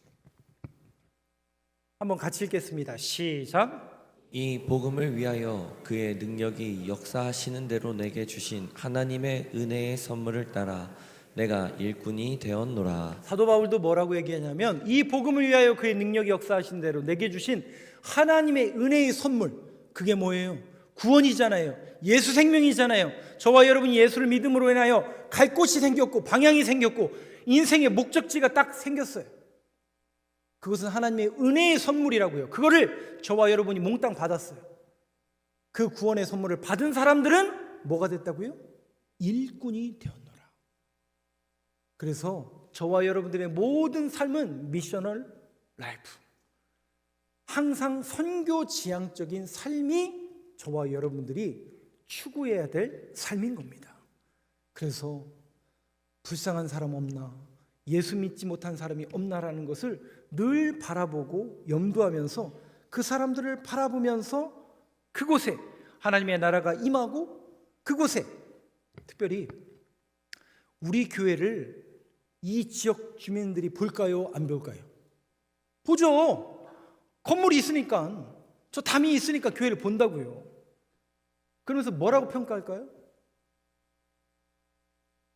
한번 같이 읽겠습니다. 시작. 이 복음을 위하여 그의 능력이 역사하시는 대로 내게 주신 하나님의 은혜의 선물을 따라 내가 일꾼이 되었노라. 사도 바울도 뭐라고 얘기하냐면 이 복음을 위하여 그의 능력이 역사하신 대로 내게 주신 하나님의 은혜의 선물, 그게 뭐예요? 구원이잖아요. 예수 생명이잖아요. 저와 여러분이 예수를 믿음으로 인하여 갈 곳이 생겼고 방향이 생겼고 인생의 목적지가 딱 생겼어요. 그것은 하나님의 은혜의 선물이라고요. 그거를 저와 여러분이 몽땅 받았어요. 그 구원의 선물을 받은 사람들은 뭐가 됐다고요? 일꾼이 되었노라. 그래서 저와 여러분들의 모든 삶은 미셔널 라이프, 항상 선교 지향적인 삶이 저와 여러분들이 추구해야 될 삶인 겁니다. 그래서 불쌍한 사람 없나, 예수 믿지 못한 사람이 없나라는 것을 늘 바라보고 염두하면서 그 사람들을 바라보면서 그곳에 하나님의 나라가 임하고 그곳에 특별히 우리 교회를 이 지역 주민들이 볼까요? 안 볼까요? 보죠. 건물이 있으니까, 저 담이 있으니까 교회를 본다고요. 그러면서 뭐라고 평가할까요?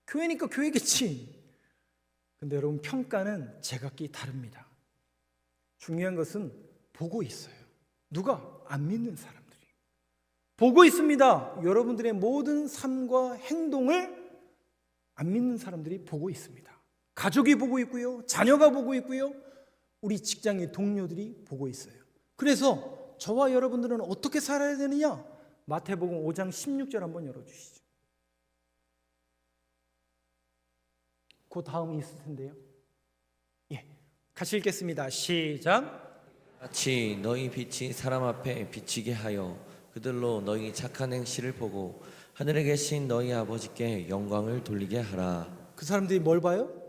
교회니까 교회겠지. 근데 여러분, 평가는 제각기 다릅니다. 중요한 것은 보고 있어요. 누가? 안 믿는 사람들이 보고 있습니다. 여러분들의 모든 삶과 행동을 안 믿는 사람들이 보고 있습니다. 가족이 보고 있고요, 자녀가 보고 있고요, 우리 직장의 동료들이 보고 있어요. 그래서 저와 여러분들은 어떻게 살아야 되느냐? 마태복음 5장 16절 한번 열어주시죠. 그 다음이 있을 텐데요. 예, 같이 읽겠습니다. 시작. 같이 너희 빛이 사람 앞에 비치게 하여 그들로 너희 착한 행실을 보고 하늘에 계신 너희 아버지께 영광을 돌리게 하라. 그 사람들이 뭘 봐요?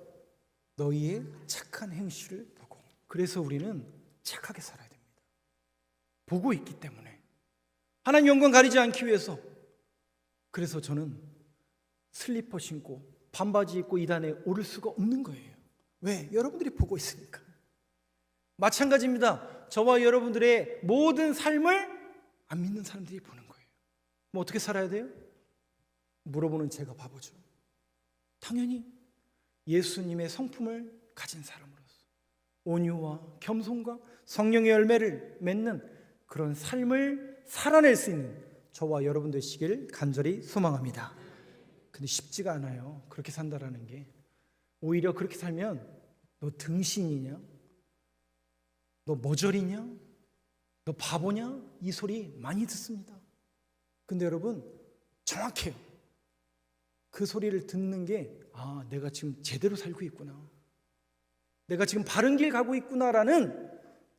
너희의 착한 행실을 보고. 그래서 우리는 착하게 살아야 됩니다. 보고 있기 때문에, 하나님 영광 가리지 않기 위해서. 그래서 저는 슬리퍼 신고 반바지 입고 이단에 오를 수가 없는 거예요. 왜? 여러분들이 보고 있으니까. 마찬가지입니다. 저와 여러분들의 모든 삶을 안 믿는 사람들이 보는 거예요. 뭐 어떻게 살아야 돼요? 물어보는 제가 바보죠. 당연히 예수님의 성품을 가진 사람으로서 온유와 겸손과 성령의 열매를 맺는 그런 삶을 살아낼 수 있는 저와 여러분 되시길 간절히 소망합니다. 근데 쉽지가 않아요. 그렇게 산다라는 게. 오히려 그렇게 살면 너 등신이냐? 너 머저리냐? 너 바보냐? 이 소리 많이 듣습니다. 근데 여러분, 정확해요. 그 소리를 듣는 게, 아, 내가 지금 제대로 살고 있구나, 내가 지금 바른 길 가고 있구나라는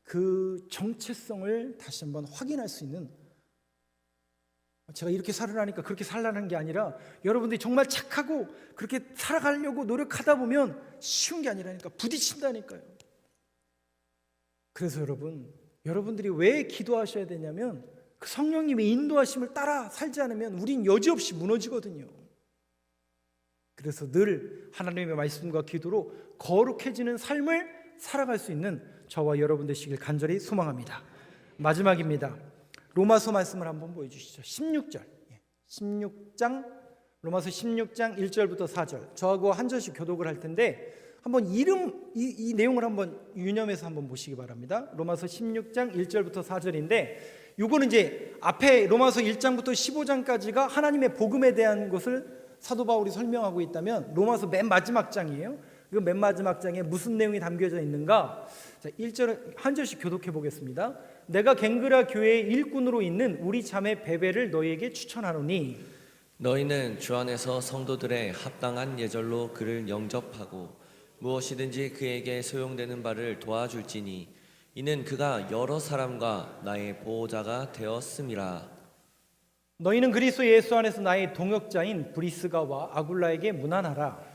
그 정체성을 다시 한번 확인할 수 있는, 제가 이렇게 살으라니까 그렇게 살라는 게 아니라 여러분들이 정말 착하고 그렇게 살아가려고 노력하다 보면 쉬운 게 아니라니까, 부딪힌다니까요. 그래서 여러분들이 왜 기도하셔야 되냐면 그 성령님의 인도하심을 따라 살지 않으면 우린 여지없이 무너지거든요. 그래서 늘 하나님의 말씀과 기도로 거룩해지는 삶을 살아갈 수 있는 저와 여러분 되시길 간절히 소망합니다. 마지막입니다. 로마서 말씀을 한번 보여주시죠. 16절. 16장, 로마서 16장 1절부터 4절. 저하고 한 절씩 교독을 할 텐데 한번 이 내용을 한번 유념해서 한번 보시기 바랍니다. 로마서 16장 1절부터 4절인데, 요거는 이제 앞에 로마서 1장부터 15장까지가 하나님의 복음에 대한 것을 사도 바울이 설명하고 있다면, 로마서 맨 마지막 장이에요. 이거 맨 마지막 장에 무슨 내용이 담겨져 있는가? 자, 1절 한 절씩 교독해 보겠습니다. 내가 갱그라 교회의 일꾼으로 있는 우리 자매 베베를 너희에게 추천하노니 너희는 주 안에서 성도들의 합당한 예절로 그를 영접하고 무엇이든지 그에게 소용되는 바를 도와줄지니 이는 그가 여러 사람과 나의 보호자가 되었음이라. 너희는 그리스도 예수 안에서 나의 동역자인 브리스가와 아굴라에게 문안하라.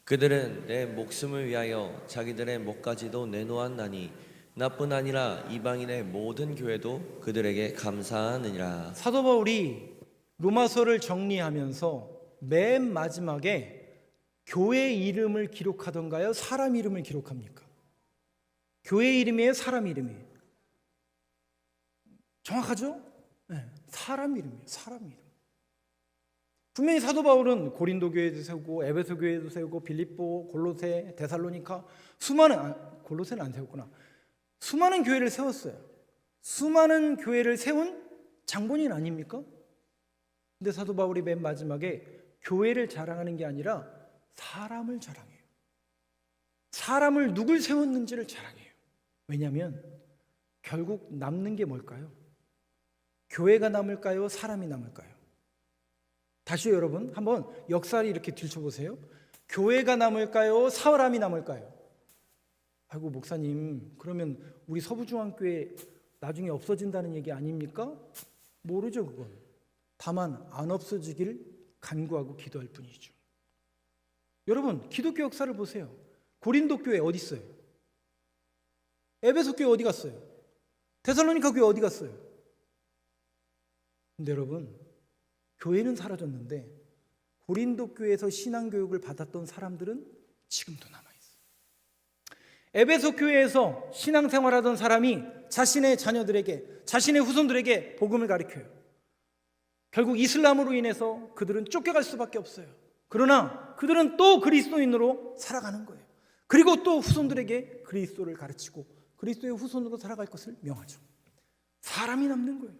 그들은 내 목숨을 위하여 자기들의 목까지도 내놓았나니 나뿐 아니라 이방인의 모든 교회도 그들에게 감사하느니라. 사도 바울이 로마서를 정리하면서 맨 마지막에 교회 이름을 기록하던가요? 사람 이름을 기록합니까? 교회 이름이에요? 사람 이름이에요? 정확하죠? 네, 사람 이름이에요. 사람 이름. 분명히 사도 바울은 고린도 교회도 세우고 에베소 교회도 세우고 빌립보, 골로새, 데살로니카 골로새는 안 세웠구나. 수많은 교회를 세웠어요. 수많은 교회를 세운 장본인 아닙니까? 근데 사도 바울이 맨 마지막에 교회를 자랑하는 게 아니라 사람을 자랑해요. 사람을 누굴 세웠는지를 자랑해요. 왜냐하면 결국 남는 게 뭘까요? 교회가 남을까요? 사람이 남을까요? 다시요, 여러분 한번 역사를 이렇게 들춰보세요. 교회가 남을까요? 사람이 남을까요? 아이고 목사님, 그러면 우리 서부중앙교회 나중에 없어진다는 얘기 아닙니까? 모르죠, 그건. 다만 안 없어지길 간구하고 기도할 뿐이죠. 여러분, 기독교 역사를 보세요. 고린도 교회 어디 있어요? 에베소 교회 어디 갔어요? 데살로니가 교회 어디 갔어요? 근데 여러분, 교회는 사라졌는데 고린도 교회에서 신앙교육을 받았던 사람들은 지금도 남아있어요. 에베소 교회에서 신앙생활하던 사람이 자신의 자녀들에게, 자신의 후손들에게 복음을 가르쳐요. 결국 이슬람으로 인해서 그들은 쫓겨갈 수밖에 없어요. 그러나 그들은 또 그리스도인으로 살아가는 거예요. 그리고 또 후손들에게 그리스도를 가르치고 그리스도의 후손으로 살아갈 것을 명하죠. 사람이 남는 거예요.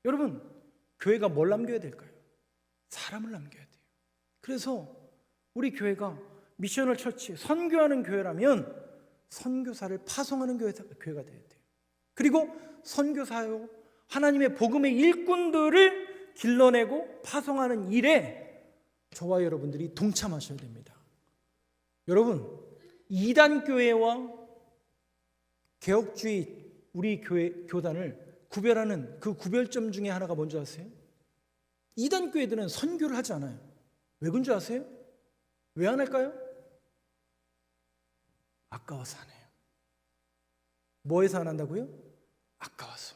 여러분, 교회가 뭘 남겨야 될까요? 사람을 남겨야 돼요. 그래서 우리 교회가 미셔널 처치, 선교하는 교회라면 선교사를 파송하는 교회가 돼야 돼요. 그리고 선교사요, 하나님의 복음의 일꾼들을 길러내고 파송하는 일에 저와 여러분들이 동참하셔야 됩니다. 여러분, 이단교회와 개혁주의 우리 교단을 구별하는 그 구별점 중에 하나가 뭔지 아세요? 이단교회들은 선교를 하지 않아요. 왜 그런 줄 아세요? 왜 안 할까요? 아까워서 안 해요. 뭐해서 안 한다고요? 아까워서.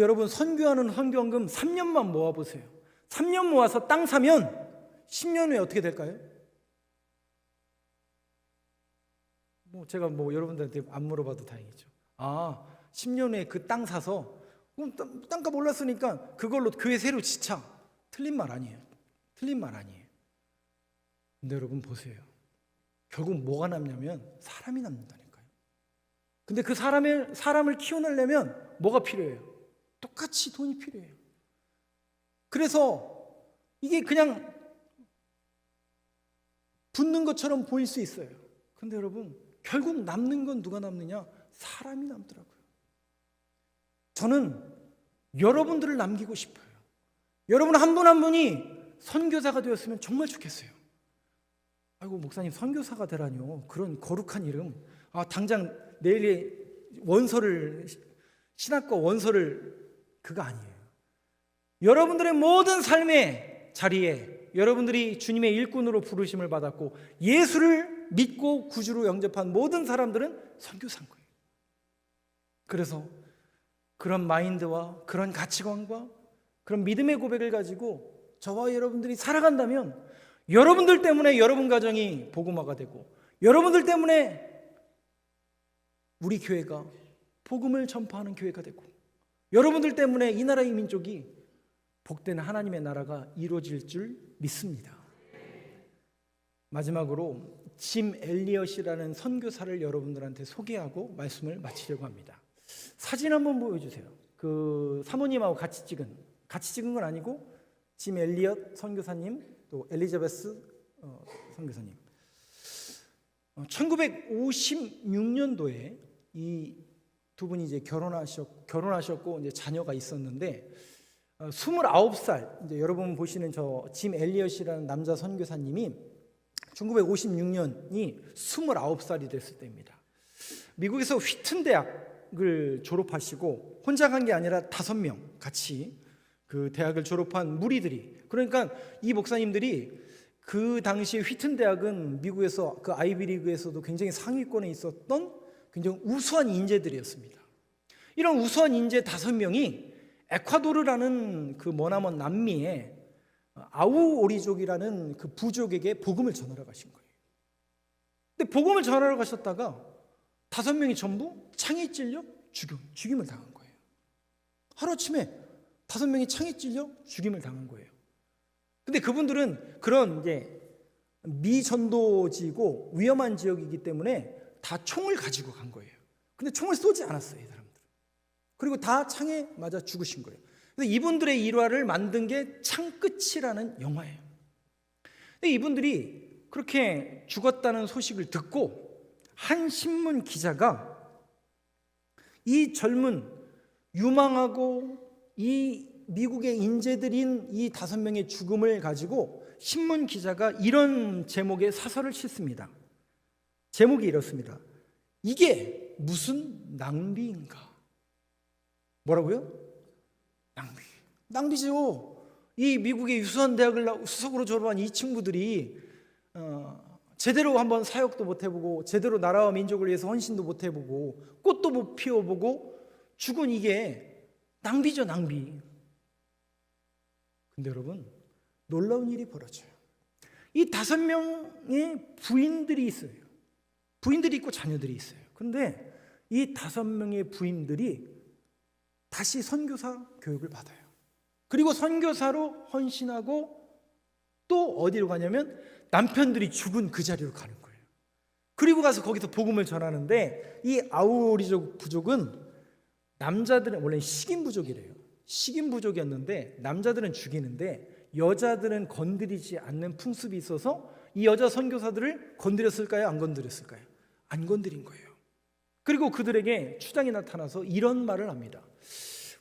여러분, 선교하는 선교원금 3년만 모아보세요. 3년 모아서 땅 사면 10년 후에 어떻게 될까요? 제가 여러분들한테 안 물어봐도 다행이죠. 10년 후에 그 땅 사서 땅값 올랐으니까 그걸로 교회 새로 지차. 틀린 말 아니에요. 틀린 말 아니에요. 근데 여러분 보세요. 결국 뭐가 남냐면 사람이 남는다니까요. 근데 그 사람을 키워내려면 뭐가 필요해요? 똑같이 돈이 필요해요. 그래서 이게 그냥 붙는 것처럼 보일 수 있어요. 근데 여러분, 결국 남는 건 누가 남느냐? 사람이 남더라고요. 저는 여러분들을 남기고 싶어요. 여러분 한 분 한 분이 선교사가 되었으면 정말 좋겠어요. 아이고 목사님, 선교사가 되라뇨. 그런 거룩한 이름. 당장 내일에 신학과 원서를, 그거 아니에요. 여러분들의 모든 삶의 자리에 여러분들이 주님의 일꾼으로 부르심을 받았고 예수를 믿고 구주로 영접한 모든 사람들은 선교사인 거예요. 그래서 그런 마인드와 그런 가치관과 그런 믿음의 고백을 가지고 저와 여러분들이 살아간다면 여러분들 때문에 여러분 가정이 복음화가 되고 여러분들 때문에 우리 교회가 복음을 전파하는 교회가 되고 여러분들 때문에 이 나라의 민족이 복된 하나님의 나라가 이루어질 줄 믿습니다. 마지막으로 짐 엘리엇이라는 선교사를 여러분들한테 소개하고 말씀을 마치려고 합니다. 사진 한번 보여주세요. 사모님하고 같이 찍은 건 아니고 짐 엘리엇 선교사님, 또 엘리자베스 선교사님. 1956년도에 이 두 분이 이제 결혼하셨고 이제 자녀가 있었는데 29살 이제 여러분 보시는 저 짐 엘리엇이라는 남자 선교사님이 1956년이 29살이 됐을 때입니다. 미국에서 휘튼 대학을 졸업하시고 혼자 간 게 아니라 5명 같이 그 대학을 졸업한 무리들이, 그러니까 이 목사님들이 그 당시에 휘튼 대학은 미국에서 그 아이비리그에서도 굉장히 상위권에 있었던 굉장히 우수한 인재들이었습니다. 이런 우수한 인재 5명이 에콰도르라는 그 머나먼 남미에 아우오리족이라는 그 부족에게 복음을 전하러 가신 거예요. 근데 복음을 전하러 가셨다가 5명이 전부 창에 찔려 죽임을 당한 거예요. 하루아침에 5명이 창에 찔려 죽임을 당한 거예요. 근데 그분들은 그런 이제 미전도지고 위험한 지역이기 때문에 다 총을 가지고 간 거예요. 근데 총을 쏘지 않았어요, 이 사람들. 그리고 다 창에 맞아 죽으신 거예요. 그래서 이분들의 일화를 만든 게 창끝이라는 영화예요. 근데 이분들이 그렇게 죽었다는 소식을 듣고 한 신문 기자가 이 젊은 유망하고 이 미국의 인재들인 이 5명의 죽음을 가지고 신문 기자가 이런 제목의 사설을 싣습니다. 제목이 이렇습니다. 이게 무슨 낭비인가? 뭐라고요? 낭비죠. 이 미국의 유수한 대학을 수석으로 졸업한 이 친구들이 제대로 한번 사역도 못 해보고 제대로 나라와 민족을 위해서 헌신도 못 해보고 꽃도 못 피워보고 죽은 이게 낭비죠, 낭비. 근데 여러분, 놀라운 일이 벌어져요. 이 5명의 부인들이 있어요. 부인들이 있고 자녀들이 있어요. 그런데 이 5명의 부인들이 다시 선교사 교육을 받아요. 그리고 선교사로 헌신하고 또 어디로 가냐면 남편들이 죽은 그 자리로 가는 거예요. 그리고 가서 거기서 복음을 전하는데 이 아우오리족 부족은 남자들은 원래 식인 부족이래요. 식인 부족이었는데 남자들은 죽이는데 여자들은 건드리지 않는 풍습이 있어서 이 여자 선교사들을 건드렸을까요? 안 건드렸을까요? 안 건드린 거예요. 그리고 그들에게 추장이 나타나서 이런 말을 합니다.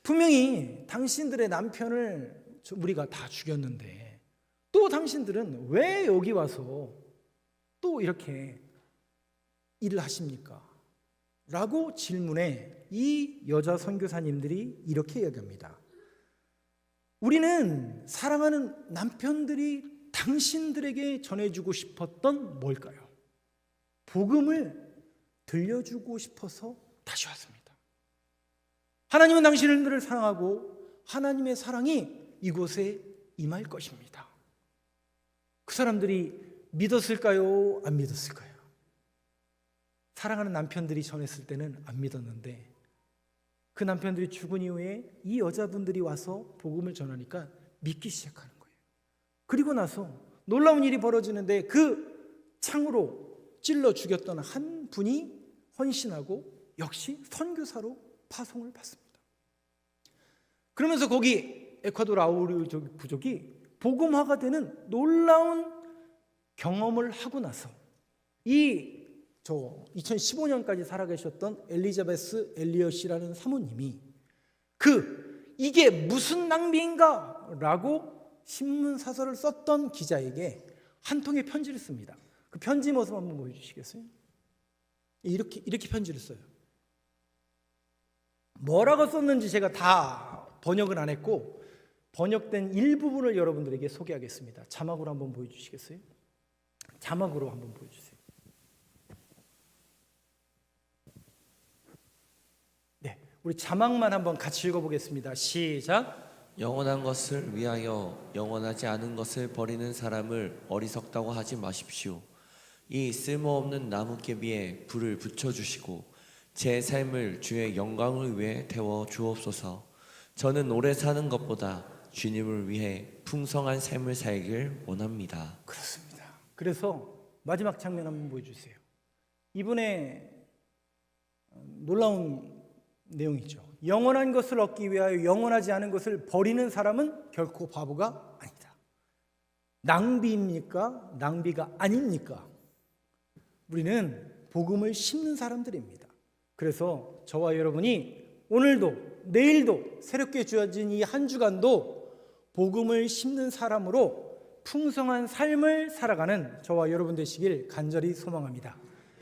분명히 당신들의 남편을 우리가 다 죽였는데 또 당신들은 왜 여기 와서 또 이렇게 일을 하십니까? 라고 질문해 이 여자 선교사님들이 이렇게 이야기합니다. 우리는 사랑하는 남편들이 당신들에게 전해주고 싶었던 뭘까요? 복음을 들려주고 싶어서 다시 왔습니다. 하나님은 당신들을 사랑하고 하나님의 사랑이 이곳에 임할 것입니다. 그 사람들이 믿었을까요? 안 믿었을까요? 사랑하는 남편들이 전했을 때는 안 믿었는데 그 남편들이 죽은 이후에 이 여자분들이 와서 복음을 전하니까 믿기 시작하는 거예요. 그리고 나서 놀라운 일이 벌어지는데 그 창으로 찔러 죽였던 한 분이 헌신하고 역시 선교사로 파송을 받습니다. 그러면서 거기 에콰도르 아우리족 부족이 복음화가 되는 놀라운 경험을 하고 나서 이 2015년까지 살아계셨던 엘리자베스 엘리엇이라는 사모님이 이게 무슨 낭비인가? 라고 신문 사설을 썼던 기자에게 한 통의 편지를 씁니다. 그 편지 모습 한번 보여주시겠어요? 이렇게 편지를 써요. 뭐라고 썼는지 제가 다 번역은 안 했고 번역된 일부분을 여러분들에게 소개하겠습니다. 자막으로 한번 보여주시겠어요? 자막으로 한번 보여주세요. 네, 우리 자막만 한번 같이 읽어보겠습니다. 시작. 영원한 것을 위하여 영원하지 않은 것을 버리는 사람을 어리석다고 하지 마십시오. 이 쓸모없는 나뭇개비에 불을 붙여주시고 제 삶을 주의 영광을 위해 태워 주옵소서. 저는 오래 사는 것보다 주님을 위해 풍성한 삶을 살길 원합니다. 그렇습니다. 그래서 마지막 장면 한번 보여주세요. 이분의 놀라운 내용이죠. 영원한 것을 얻기 위하여 영원하지 않은 것을 버리는 사람은 결코 바보가 아니다. 낭비입니까? 낭비가 아닙니까? 우리는 복음을 심는 사람들입니다. 그래서 저와 여러분이 오늘도 내일도 새롭게 주어진 이 한 주간도 복음을 심는 사람으로 풍성한 삶을 살아가는 저와 여러분 되시길 간절히 소망합니다.